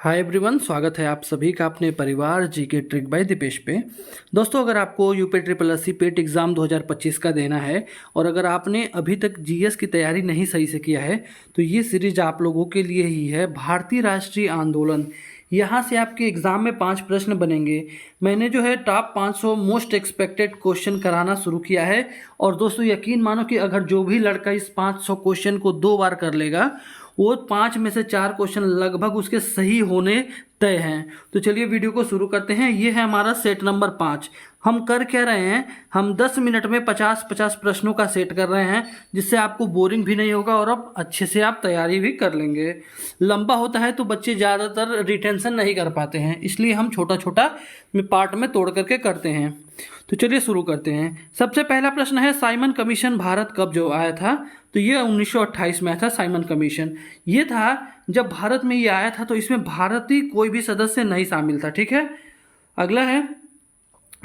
Hi everyone, स्वागत है आप सभी का अपने परिवार जी के ट्रिक बाय दीपेश पे। दोस्तों, अगर आपको यूपी ट्रिपल एससी पेट एग्ज़ाम 2025 का देना है और अगर आपने अभी तक जीएस की तैयारी नहीं सही से किया है तो ये सीरीज आप लोगों के लिए ही है। भारतीय राष्ट्रीय आंदोलन, यहाँ से आपके एग्ज़ाम में 5 प्रश्न बनेंगे। मैंने जो है टॉप 500 मोस्ट एक्सपेक्टेड क्वेश्चन कराना शुरू किया है और दोस्तों यकीन मानो कि अगर जो भी लड़का इस 500 क्वेश्चन को 2 बार कर लेगा वो 5 में से 4 क्वेश्चन लगभग उसके सही होने तय हैं। तो चलिए वीडियो को शुरू करते हैं। ये है हमारा सेट नंबर 5। हम कर क्या रहे हैं, हम 10 मिनट में 50-50 प्रश्नों का सेट कर रहे हैं, जिससे आपको बोरिंग भी नहीं होगा और अब अच्छे से आप तैयारी भी कर लेंगे। लंबा होता है तो बच्चे ज़्यादातर रिटेंशन नहीं कर पाते हैं, इसलिए हम छोटा छोटा पार्ट में तोड़ करके करते हैं। तो चलिए शुरू करते हैं। सबसे पहला प्रश्न है, साइमन कमीशन भारत कब जो आया था? तो ये 1928 में आया था साइमन कमीशन। ये था जब भारत में ये आया था तो इसमें भारतीय कोई भी सदस्य नहीं शामिल था। ठीक है, अगला है,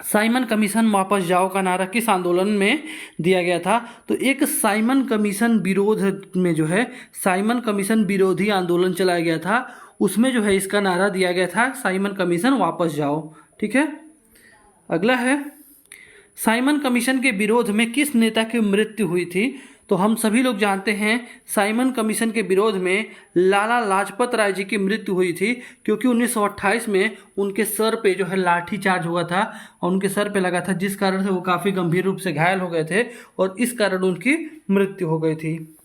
साइमन कमीशन वापस जाओ का नारा किस आंदोलन में दिया गया था? तो एक साइमन कमीशन विरोध में जो है साइमन कमीशन विरोधी आंदोलन चलाया गया था, उसमें जो है इसका नारा दिया गया था, साइमन कमीशन वापस जाओ। ठीक है, अगला है, साइमन कमीशन के विरोध में किस नेता की मृत्यु हुई थी? तो हम सभी लोग जानते हैं साइमन कमीशन के विरोध में लाला लाजपत राय जी की मृत्यु हुई थी, क्योंकि 1928 में उनके सर पे जो है लाठी चार्ज हुआ था और उनके सर पे लगा था, जिस कारण से वो काफ़ी गंभीर रूप से घायल हो गए थे और इस कारण उनकी मृत्यु हो गई थी।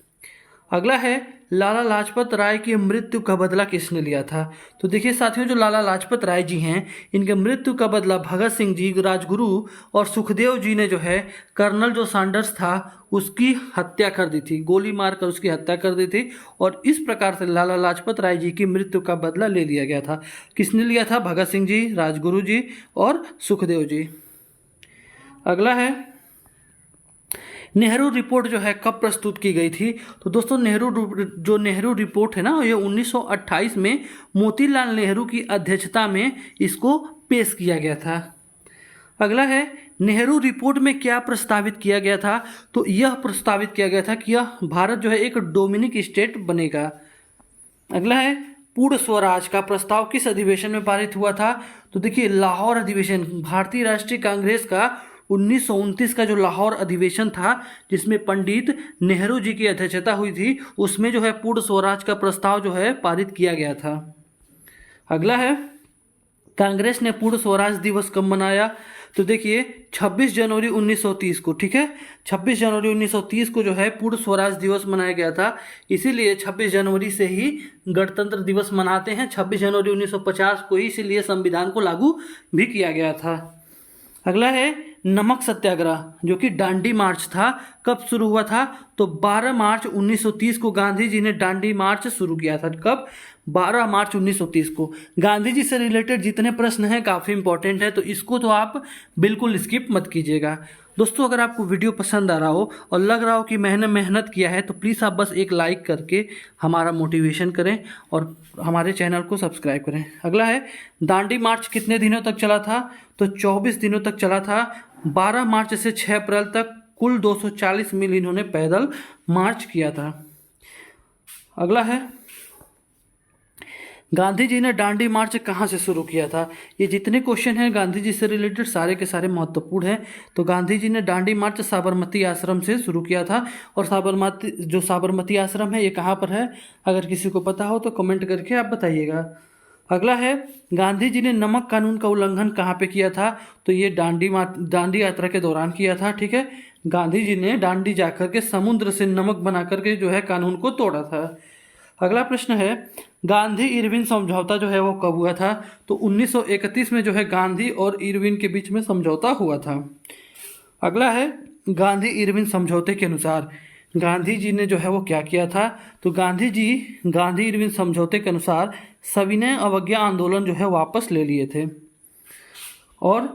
अगला है, लाला लाजपत राय की मृत्यु का बदला किसने लिया था? तो देखिए साथियों, जो लाला लाजपत राय जी हैं, इनके मृत्यु का बदला भगत सिंह जी, राजगुरु और सुखदेव जी ने जो है कर्नल जो सैंडर्स था उसकी हत्या कर दी थी, गोली मारकर उसकी हत्या कर दी थी और इस प्रकार से लाला लाजपत राय जी की मृत्यु का बदला ले लिया गया था। किसने लिया था? भगत सिंह जी, राजगुरु जी और सुखदेव जी। अगला है, नेहरू रिपोर्ट जो है कब प्रस्तुत की गई थी? तो दोस्तों नेहरू रिपोर्ट है ना, ये 1928 में मोतीलाल नेहरू की अध्यक्षता में इसको पेश किया गया था। अगला है, नेहरू रिपोर्ट में क्या प्रस्तावित किया गया था? तो यह प्रस्तावित किया गया था कि यह भारत जो है एक डोमिनिक स्टेट बनेगा। अगला है, पूर्ण स्वराज का प्रस्ताव किस अधिवेशन में पारित हुआ था? तो देखिए लाहौर अधिवेशन, भारतीय राष्ट्रीय कांग्रेस का 1929 का जो लाहौर अधिवेशन था जिसमें पंडित नेहरू जी की अध्यक्षता हुई थी, उसमें जो है पूर्ण स्वराज का प्रस्ताव जो है पारित किया गया था। अगला है, कांग्रेस ने पूर्ण स्वराज दिवस कब मनाया? तो देखिए 26 जनवरी 1930 को। ठीक है, 26 जनवरी 1930 को जो है पूर्ण स्वराज दिवस मनाया गया था, इसीलिए 26 जनवरी से ही गणतंत्र दिवस मनाते हैं। 26 जनवरी 1950 को ही इसीलिए संविधान को लागू भी किया गया था। अगला है, नमक सत्याग्रह जो कि डांडी मार्च था, कब शुरू हुआ था? तो 12 मार्च 1930 को गांधी जी ने डांडी मार्च शुरू किया था। कब? 12 मार्च 1930 को। गांधी जी से रिलेटेड जितने प्रश्न हैं काफ़ी इंपॉर्टेंट है, तो इसको तो आप बिल्कुल स्किप मत कीजिएगा। दोस्तों, अगर आपको वीडियो पसंद आ रहा हो और लग रहा हो कि मैंने मेहनत किया है तो प्लीज़ आप बस एक लाइक करके हमारा मोटिवेशन करें और हमारे चैनल को सब्सक्राइब करें। अगला है, दांडी मार्च कितने दिनों तक चला था? तो 24 दिनों तक चला था। 12 मार्च से 6 अप्रैल तक कुल 240 मील इन्होंने पैदल मार्च किया था। अगला है, गांधी जी ने डांडी मार्च कहाँ से शुरू किया था? ये जितने क्वेश्चन हैं गांधी जी से रिलेटेड सारे के सारे महत्वपूर्ण हैं। तो गांधी जी ने डांडी मार्च साबरमती आश्रम से शुरू किया था और साबरमती आश्रम है ये कहाँ पर है? अगर किसी को पता हो तो कमेंट करके आप बताइएगा। अगला है, गांधी जी ने नमक कानून का उल्लंघन कहाँ पे किया था? तो ये दांडी यात्रा के दौरान किया था। ठीक है, गांधी जी ने दांडी जाकर के समुद्र से नमक बना करके जो है कानून को तोड़ा था। अगला प्रश्न है, गांधी इरविन समझौता जो है वो कब हुआ था? तो 1931 में जो है गांधी और इरविन के बीच में समझौता हुआ था। अगला है, गांधी इरविन समझौते के अनुसार गांधी जी ने जो है वो क्या किया था? तो गांधी इरविन समझौते के अनुसार सविनय अवज्ञा आंदोलन जो है वापस ले लिए थे और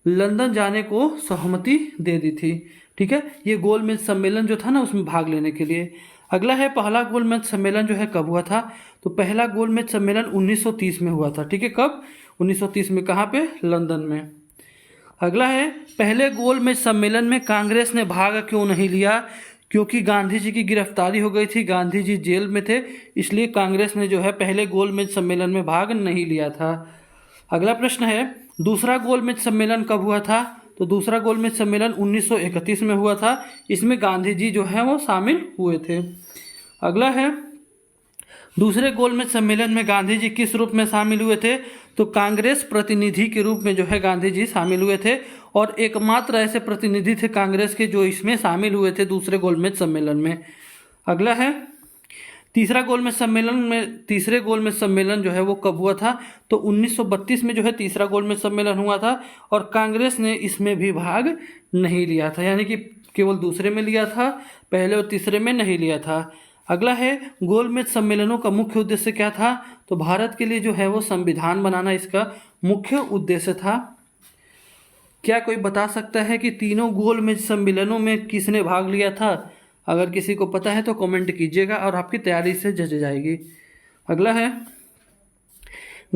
लंदन जाने को सहमति दे दी थी। ठीक है, ये गोलमेज सम्मेलन जो था ना उसमें भाग लेने के लिए। अगला है, पहला गोलमेज सम्मेलन जो है कब हुआ था? तो पहला गोलमेज सम्मेलन 1930 में हुआ था। ठीक है, कब? 1930 में। कहाँ पे? लंदन में। अगला है, पहले गोलमेज सम्मेलन में कांग्रेस ने भाग क्यों नहीं लिया? क्योंकि गांधी जी की गिरफ्तारी हो गई थी, गांधी जी जेल में थे, इसलिए कांग्रेस ने जो है पहले गोलमेज सम्मेलन में भाग नहीं लिया था। अगला प्रश्न है, दूसरा गोलमेज सम्मेलन कब हुआ था? तो दूसरा गोलमेज सम्मेलन 1931 में हुआ था। इसमें गांधी जी जो है वो शामिल हुए थे। अगला है, दूसरे गोलमेज सम्मेलन में गांधी जी किस रूप में शामिल हुए थे? तो कांग्रेस प्रतिनिधि के रूप में जो है गांधी जी शामिल हुए थे, और एकमात्र ऐसे प्रतिनिधि थे कांग्रेस के जो इसमें शामिल हुए थे दूसरे गोलमेज सम्मेलन में। अगला है, तीसरे गोलमेज सम्मेलन जो है वो कब हुआ था? तो 1932 में जो है तीसरा गोलमेज सम्मेलन हुआ था, और कांग्रेस ने इसमें भी भाग नहीं लिया था, यानी कि केवल दूसरे में लिया था, पहले और तीसरे में नहीं लिया था। अगला है, गोलमेज सम्मेलनों का मुख्य उद्देश्य क्या था? तो भारत के लिए जो है वो संविधान बनाना इसका मुख्य उद्देश्य था। क्या कोई बता सकता है कि तीनों गोलमेज सम्मेलनों में किसने भाग लिया था? अगर किसी को पता है तो कमेंट कीजिएगा और आपकी तैयारी से जज जाएगी। अगला है,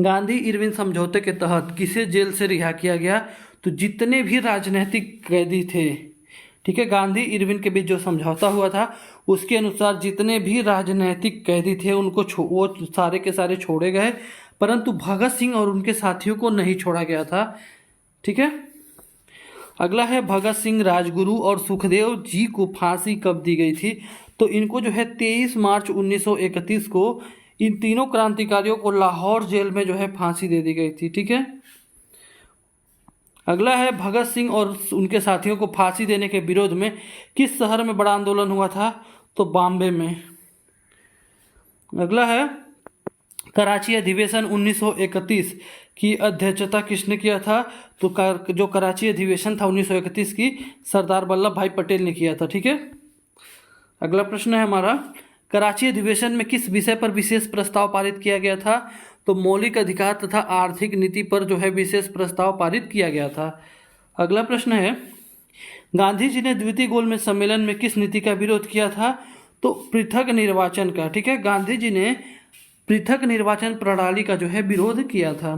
गांधी इरविन समझौते के तहत किसे जेल से रिहा किया गया? तो जितने भी राजनीतिक कैदी थे, ठीक है, गांधी इरविन के बीच जो समझौता हुआ था उसके अनुसार जितने भी राजनीतिक कैदी थे उनको वो सारे के सारे छोड़े गए, परंतु भगत सिंह और उनके साथियों को नहीं छोड़ा गया था। ठीक है। अगला है, भगत सिंह, राजगुरु और सुखदेव जी को फांसी कब दी गई थी? तो इनको जो है 23 मार्च 1931 को इन तीनों क्रांतिकारियों को लाहौर जेल में जो है फांसी दे दी गई थी। ठीक है। अगला है, भगत सिंह और उनके साथियों को फांसी देने के विरोध में किस शहर में बड़ा आंदोलन हुआ था? तो बॉम्बे में। अगला है, कराची अधिवेशन 1931 की अध्यक्षता किसने किया था? तो जो कराची अधिवेशन था 1931 की, सरदार वल्लभ भाई पटेल ने किया था। ठीक है। अगला प्रश्न है हमारा, कराची अधिवेशन में किस विषय पर विशेष प्रस्ताव पारित किया गया था? तो मौलिक अधिकार तथा आर्थिक नीति पर जो है विशेष प्रस्ताव पारित किया गया था। अगला प्रश्न है, गांधी जी ने द्वितीय गोलमेज सम्मेलन में किस नीति का विरोध किया था? तो पृथक निर्वाचन का। ठीक है, गांधी जी ने पृथक निर्वाचन प्रणाली का जो है विरोध किया था।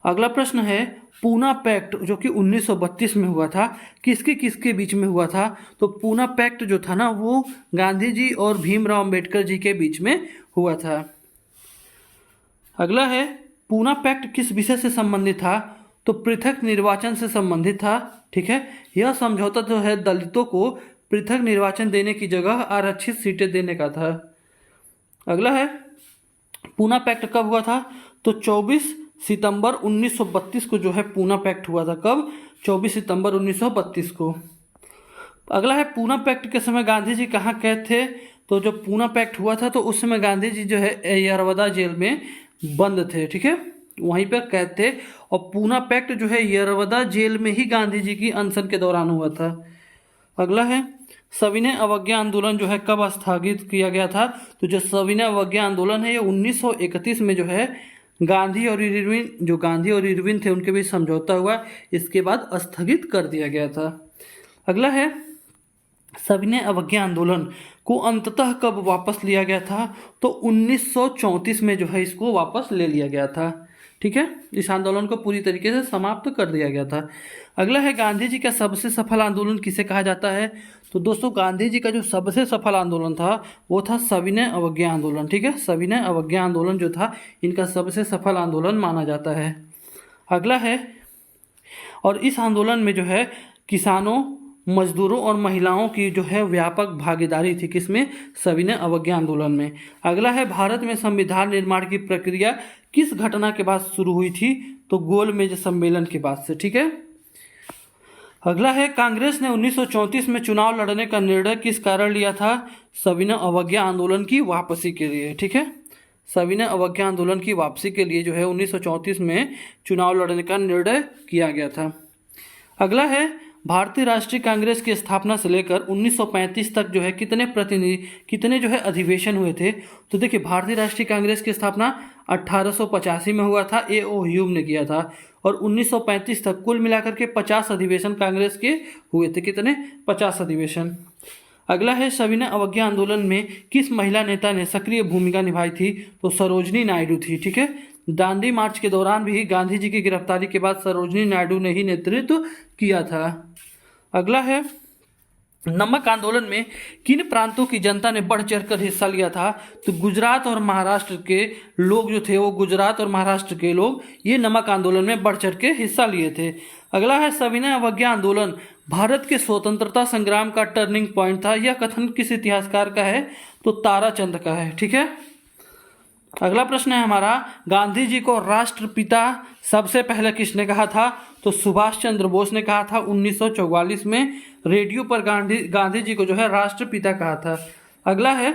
अगला प्रश्न है, पूना पैक्ट जो कि 1932 में हुआ था, किसके किसके बीच में हुआ था? तो पूना पैक्ट जो था ना, वो गांधी जी और भीमराव अंबेडकर जी के बीच में हुआ था। अगला है, पूना पैक्ट किस विषय से संबंधित था? तो पृथक निर्वाचन से संबंधित था। ठीक है, यह समझौता जो है दलितों को पृथक निर्वाचन देने की जगह आरक्षित सीटें देने का था। अगला है, पूना पैक्ट कब हुआ था? तो 24 सितंबर 1932 को जो है पूना पैक्ट हुआ था। कब? 24 सितंबर 1932 को। अगला है, पूना पैक्ट के समय गांधी जी कहाँ कैद थे? तो जब पूना पैक्ट हुआ था तो उस समय गांधी जी जो है यरवदा जेल में बंद थे। ठीक है, वहीं पर कैद थे, और पूना पैक्ट जो है यरवदा जेल में ही गांधी जी की अनशन के दौरान हुआ था। अगला है, सविनय अवज्ञा आंदोलन जो है कब स्थगित किया गया था? तो जो सविनय अवज्ञा आंदोलन है ये 1931 में जो है गांधी और इरविन थे उनके बीच समझौता हुआ, इसके बाद स्थगित कर दिया गया था। अगला है, सविनय अवज्ञा आंदोलन को अंततः कब वापस लिया गया था? तो 1934 में जो है इसको वापस ले लिया गया था। ठीक है, इस आंदोलन को पूरी तरीके से समाप्त कर दिया गया था। अगला है, गांधी जी का सबसे सफल आंदोलन किसे कहा जाता है? तो दोस्तों, गांधी जी का जो सबसे सफल आंदोलन था वो था सविनय अवज्ञा आंदोलन। ठीक है, सविनय अवज्ञा आंदोलन जो था इनका सबसे सफल आंदोलन माना जाता है। अगला है, और इस आंदोलन में जो है किसानों, मजदूरों और महिलाओं की जो है व्यापक भागीदारी थी। किसमें? सविनय अवज्ञा आंदोलन में। अगला है, भारत में संविधान निर्माण की प्रक्रिया किस घटना के बाद शुरू हुई थी? तो गोलमेज सम्मेलन के बाद से। ठीक है। अगला है, कांग्रेस ने 1934 में चुनाव लड़ने का निर्णय किस कारण लिया था? सविनय अवज्ञा आंदोलन की वापसी के लिए। ठीक है, सविनय अवज्ञा आंदोलन की वापसी के लिए जो है 1934 में चुनाव लड़ने का निर्णय किया गया था। अगला है, भारतीय राष्ट्रीय कांग्रेस की स्थापना से लेकर 1935 तक जो है कितने जो है अधिवेशन हुए थे? तो देखिए, भारतीय राष्ट्रीय कांग्रेस की स्थापना 1885 में हुआ था, A.O. ह्यूम ने किया था, और 1935 तक कुल मिलाकर के 50 अधिवेशन कांग्रेस के हुए थे। कितने? 50 अधिवेशन। अगला है, सविनय अवज्ञा आंदोलन में किस महिला नेता ने सक्रिय भूमिका निभाई थी? तो सरोजनी नायडू थी। ठीक है, दांडी मार्च के दौरान भी गांधी जी की गिरफ्तारी के बाद सरोजनी नायडू ने ही नेतृत्व किया था। अगला है, नमक आंदोलन में किन प्रांतों की जनता ने बढ़ चढ़कर हिस्सा लिया था? तो गुजरात और महाराष्ट्र के लोग जो थे, वो गुजरात और महाराष्ट्र के लोग ये नमक आंदोलन में बढ़ चढ़ के हिस्सा लिए थे। अगला है सविनय अवज्ञा आंदोलन भारत के स्वतंत्रता संग्राम का टर्निंग पॉइंट था। यह कथन किस इतिहासकार का है? तो ताराचंद का है। ठीक है। अगला प्रश्न है हमारा, गांधी जी को राष्ट्रपिता सबसे पहले किसने कहा था? तो सुभाष चंद्र बोस ने कहा था 1944 में। रेडियो पर गांधी जी को जो है राष्ट्रपिता कहा था। अगला है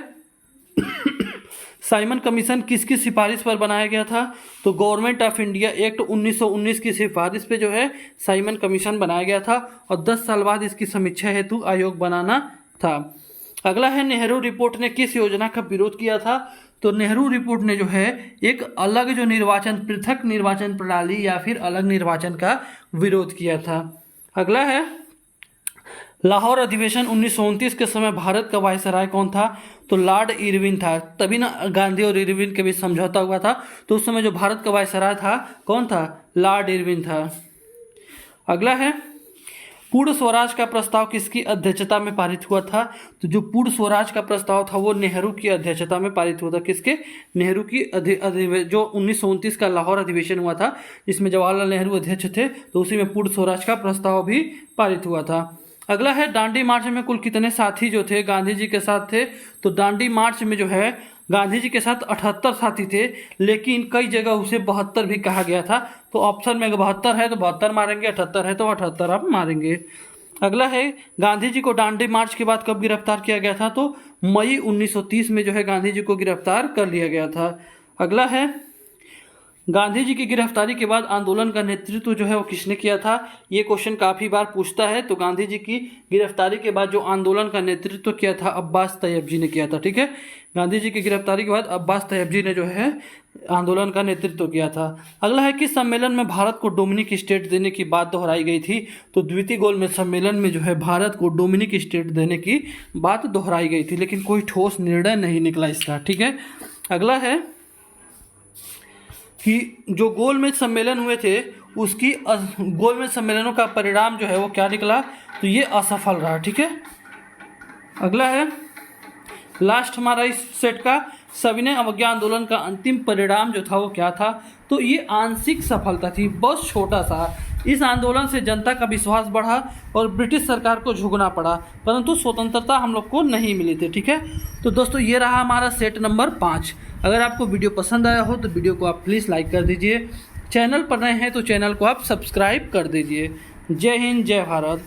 साइमन कमीशन किसकी सिफारिश पर बनाया गया था? तो गवर्नमेंट ऑफ इंडिया एक्ट 1919 की सिफारिश पे जो है साइमन कमीशन बनाया गया था और 10 साल बाद इसकी समीक्षा हेतु आयोग बनाना था। अगला है नेहरू रिपोर्ट ने किस योजना का विरोध किया था? तो नेहरू रिपोर्ट ने जो है एक अलग जो निर्वाचन, पृथक निर्वाचन प्रणाली या फिर अलग निर्वाचन का विरोध किया था। अगला है लाहौर अधिवेशन 1929 के समय भारत का वायसराय कौन था? तो लॉर्ड इरविन था। तभी ना गांधी और इरविन के बीच समझौता हुआ था। तो उस समय जो भारत का वायसराय था कौन था? लॉर्ड इरविन था। अगला है पूर्ण स्वराज का प्रस्ताव किसकी अध्यक्षता में पारित हुआ था? तो जो पूर्ण स्वराज का प्रस्ताव था वो नेहरू की अध्यक्षता में पारित हुआ था। किसके? नेहरू की जो 1929 का लाहौर अधिवेशन हुआ था जिसमें जवाहरलाल नेहरू अध्यक्ष थे, तो उसी में पूर्ण स्वराज का प्रस्ताव भी पारित हुआ था। अगला है दांडी मार्च में कुल कितने साथी जो थे गांधी जी के साथ थे? तो दांडी मार्च में जो है गांधी जी के साथ 78 साथी थे, लेकिन कई जगह उसे 72 भी कहा गया था। तो ऑप्शन में 72 है तो 72 मारेंगे, 78 है तो 78 आप मारेंगे। अगला है गांधी जी को दांडी मार्च के बाद कब गिरफ्तार किया गया था? तो मई 1930 में जो है गांधी जी को गिरफ्तार कर लिया गया था। अगला है गांधी जी की गिरफ्तारी के बाद आंदोलन का नेतृत्व जो है वो किसने किया था? ये क्वेश्चन काफ़ी बार पूछता है। तो गांधी जी की गिरफ्तारी के बाद जो आंदोलन का नेतृत्व किया था अब्बास तैयब जी ने किया था। ठीक है। गांधी जी की गिरफ्तारी के बाद अब्बास तैयब जी ने जो है आंदोलन का नेतृत्व किया था। अगला है किस सम्मेलन में भारत को डोमिनिक स्टेट देने की बात दोहराई गई थी? तो द्वितीय गोलमेज सम्मेलन में जो है भारत को डोमिनिक स्टेट देने की बात दोहराई गई थी, लेकिन कोई ठोस निर्णय नहीं निकला इसका। ठीक है। अगला है कि जो गोलमेज सम्मेलन हुए थे उसकी गोलमेज सम्मेलनों का परिणाम जो है वो क्या निकला? तो ये असफल रहा। ठीक है। अगला है लास्ट हमारा इस सेट का सविनय अवज्ञा आंदोलन का अंतिम परिणाम जो था वो क्या था? तो ये आंशिक सफलता थी, बहुत छोटा सा। इस आंदोलन से जनता का विश्वास बढ़ा और ब्रिटिश सरकार को झुकना पड़ा, परंतु स्वतंत्रता हम लोग को नहीं मिली थी। ठीक है। तो दोस्तों ये रहा हमारा सेट नंबर 5। अगर आपको वीडियो पसंद आया हो तो वीडियो को आप प्लीज़ लाइक कर दीजिए। चैनल पर नए हैं तो चैनल को आप सब्सक्राइब कर दीजिए। जय हिंद, जय भारत।